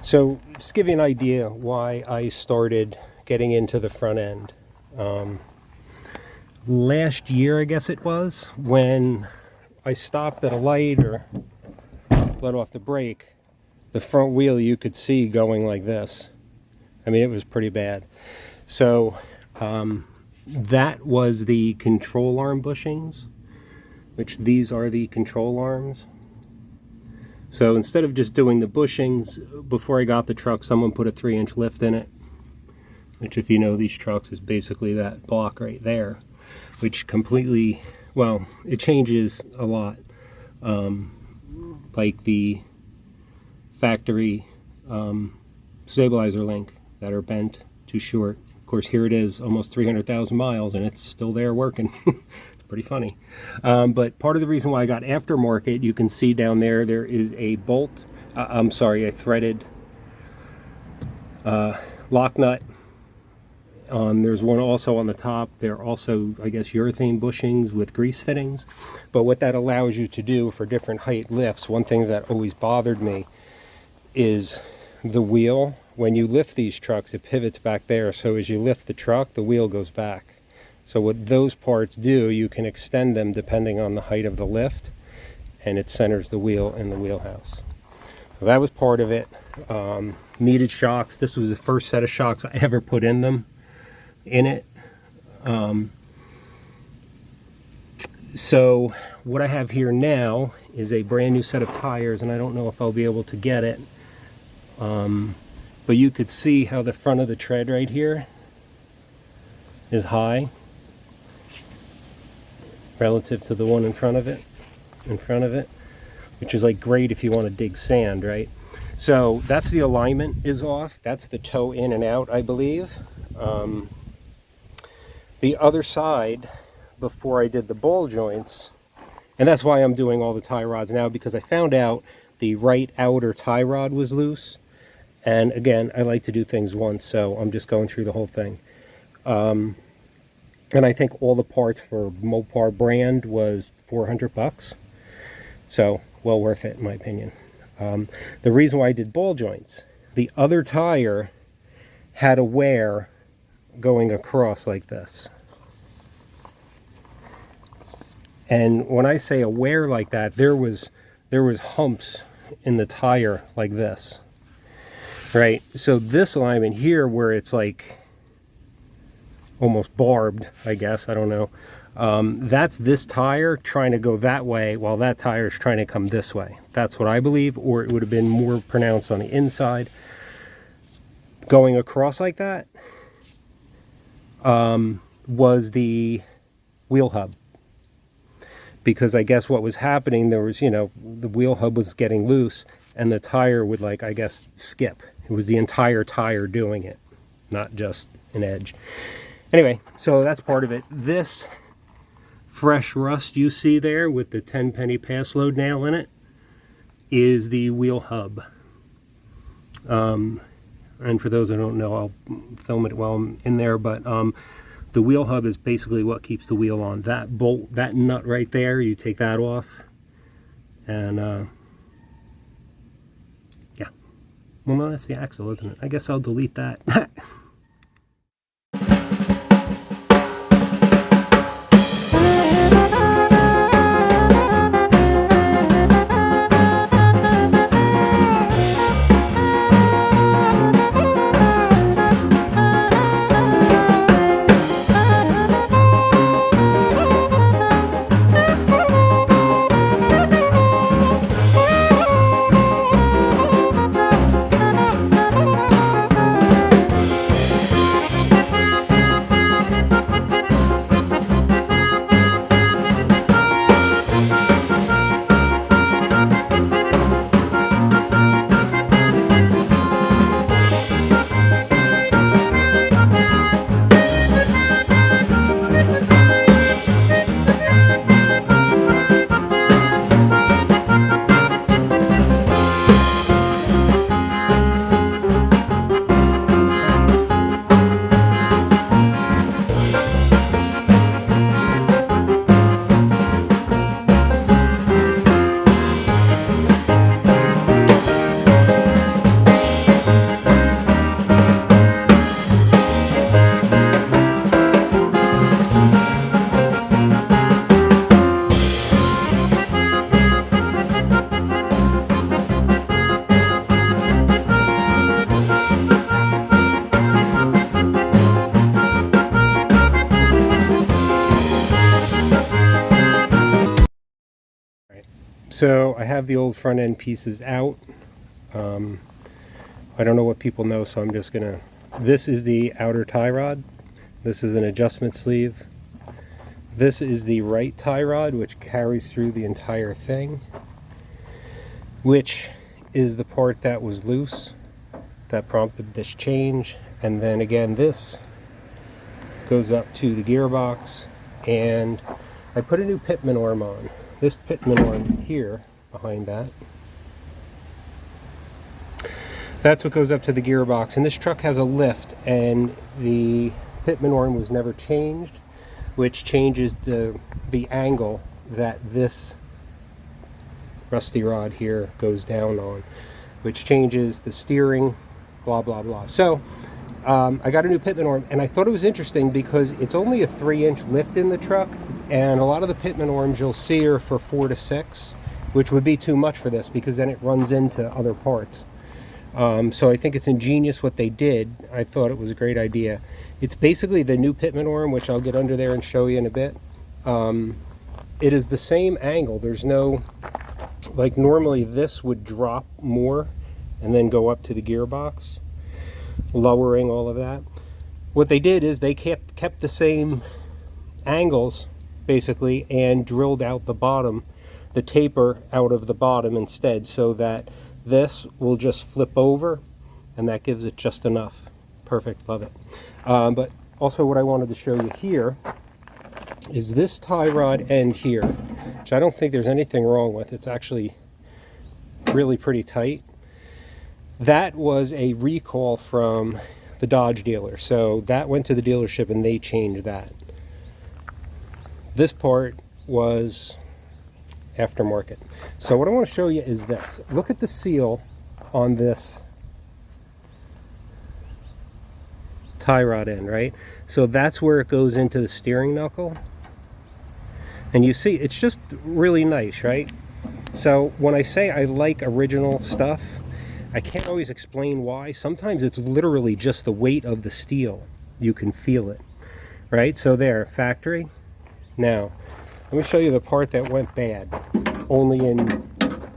So just to give you an idea why I started getting into the front end. Last year, I guess it was, when I stopped at a light or let off the brake, the front wheel you could see going like this. I mean, it was pretty bad. So that was the control arm bushings, which these are the control arms. So instead of just doing the bushings, before I got the truck, someone put a 3-inch lift in it, which, if you know these trucks, is basically that block right there, which completely, well, it changes a lot. Like the factory stabilizer link that are bent too short. Of course, here it is, almost 300,000 miles, and it's still there working. It's pretty funny. But part of the reason why I got aftermarket, you can see down there, there is a bolt, a threaded lock nut. There's one also on the top. There are also, I guess, urethane bushings with grease fittings. But what that allows you to do for different height lifts, one thing that always bothered me is the wheel. When you lift these trucks, it pivots back there. So as you lift the truck, the wheel goes back. So what those parts do, you can extend them depending on the height of the lift, and it centers the wheel in the wheelhouse. So that was part of it. Needed shocks. This was the first set of shocks I ever put in it. So what I have here now is a brand new set of tires, and I don't know if I'll be able to get it. But you could see how the front of the tread right here is high relative to the one in front of it, which is like great if you want to dig sand, right? So that's the alignment is off. That's the toe in and out, I believe. The other side, before I did the ball joints, and that's why I'm doing all the tie rods now, because I found out the right outer tie rod was loose. And again, I like to do things once, so I'm just going through the whole thing. And I think all the parts for Mopar brand was $400. So, well worth it in my opinion. The reason why I did ball joints, the other tire had a wear going across like this. And when I say a wear like that, there was humps in the tire like this. Right, so this alignment here where it's like almost barbed, I guess, I don't know. That's this tire trying to go that way while that tire is trying to come this way. That's what I believe, or it would have been more pronounced on the inside. Going across like that was the wheel hub. Because I guess what was happening, there was, the wheel hub was getting loose and the tire would, like, I guess, skip. It was the entire tire doing it, not just an edge. Anyway, so that's part of it. This fresh rust you see there with the 10-penny pass load nail in it is the wheel hub. And for those that don't know, I'll film it while I'm in there, but the wheel hub is basically what keeps the wheel on. That bolt, that nut right there, you take that off, and yeah. Well, no, that's the axle, isn't it? I guess I'll delete that. So I have the old front end pieces out. I don't know what people know, so I'm just gonna, this is the outer tie rod. This is an adjustment sleeve. This is the right tie rod, which carries through the entire thing, which is the part that was loose that prompted this change. And then again, this goes up to the gearbox, and I put a new pitman arm on. This pitman arm here behind that, that's what goes up to the gearbox. And this truck has a lift, and the pitman arm was never changed, which changes the angle that this rusty rod here goes down on, which changes the steering, blah blah blah. So I got a new pitman arm, and I thought it was interesting because it's only a 3-inch lift in the truck, and a lot of the pitman arms you'll see are for 4 to 6, which would be too much for this because then it runs into other parts. So I think it's ingenious what they did. I thought it was a great idea. It's basically the new pitman arm, which I'll get under there and show you in a bit. It is the same angle. There's no, like normally this would drop more and then go up to the gearbox, lowering all of that. What they did is they kept the same angles basically, and drilled out the bottom, the taper out of the bottom instead, so that this will just flip over, and that gives it just enough. Perfect, love it. But also what I wanted to show you here is this tie rod end here, which I don't think there's anything wrong with. It's actually really pretty tight. That was a recall from the Dodge dealer, so that went to the dealership and they changed that. This part was aftermarket. So what I want to show you is this. Look at the seal on this tie rod end, right? So that's where it goes into the steering knuckle. And you see, it's just really nice, right? So when I say I like original stuff, I can't always explain why. Sometimes it's literally just the weight of the steel. You can feel it, right? So there, factory. Now, let me show you the part that went bad, only in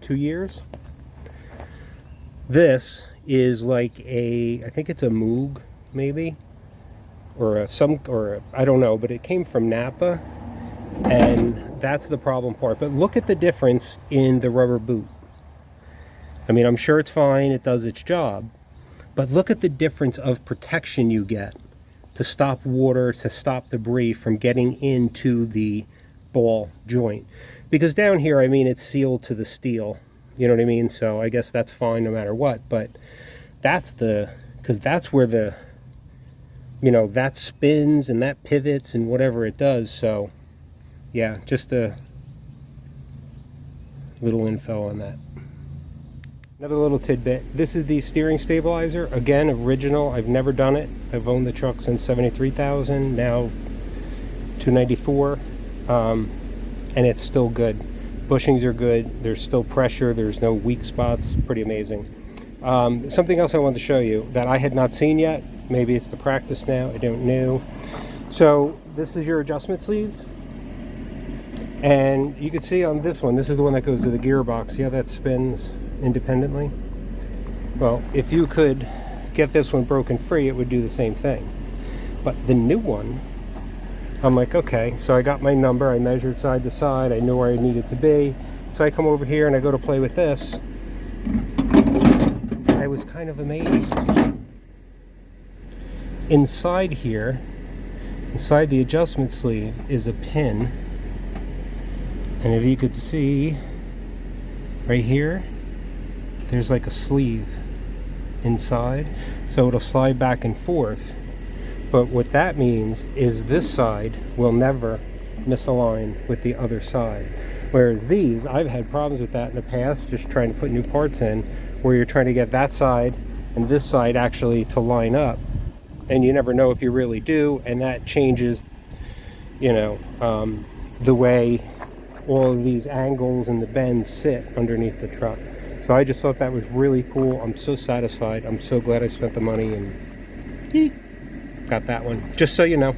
2 years. This is like a, I think it's a Moog, maybe, or I don't know, but it came from Napa, and that's the problem part. But look at the difference in the rubber boot. I mean, I'm sure it's fine, it does its job, but look at the difference of protection you get to stop water, to stop debris from getting into the ball joint. Because down here, I mean, it's sealed to the steel, you know what I mean? So I guess that's fine no matter what, but that's because that's where the, you know, that spins and that pivots and whatever it does. So yeah, just a little info on that. Another little tidbit, this is the steering stabilizer. Again, original, I've never done it. I've owned the truck since 73,000, now 294, and it's still good. Bushings are good, there's still pressure, there's no weak spots, pretty amazing. Something else I wanted to show you that I had not seen yet, maybe it's the practice now, I don't know. So this is your adjustment sleeve, and you can see on this one, this is the one that goes to the gearbox. See how that spins independently? Well, if you could get this one broken free, it would do the same thing. But the new one, I'm like, okay, so I got my number, I measured side to side, I knew where I needed to be. So I come over here and I go to play with this. I was kind of amazed. Inside here, inside the adjustment sleeve, is a pin. And if you could see right here, there's like a sleeve inside, so it'll slide back and forth. But what that means is this side will never misalign with the other side. Whereas these, I've had problems with that in the past, just trying to put new parts in, where you're trying to get that side and this side actually to line up, and you never know if you really do, and that changes, you know, the way all of these angles and the bends sit underneath the truck. So I just thought that was really cool. I'm so satisfied. I'm so glad I spent the money and got that one, just so you know.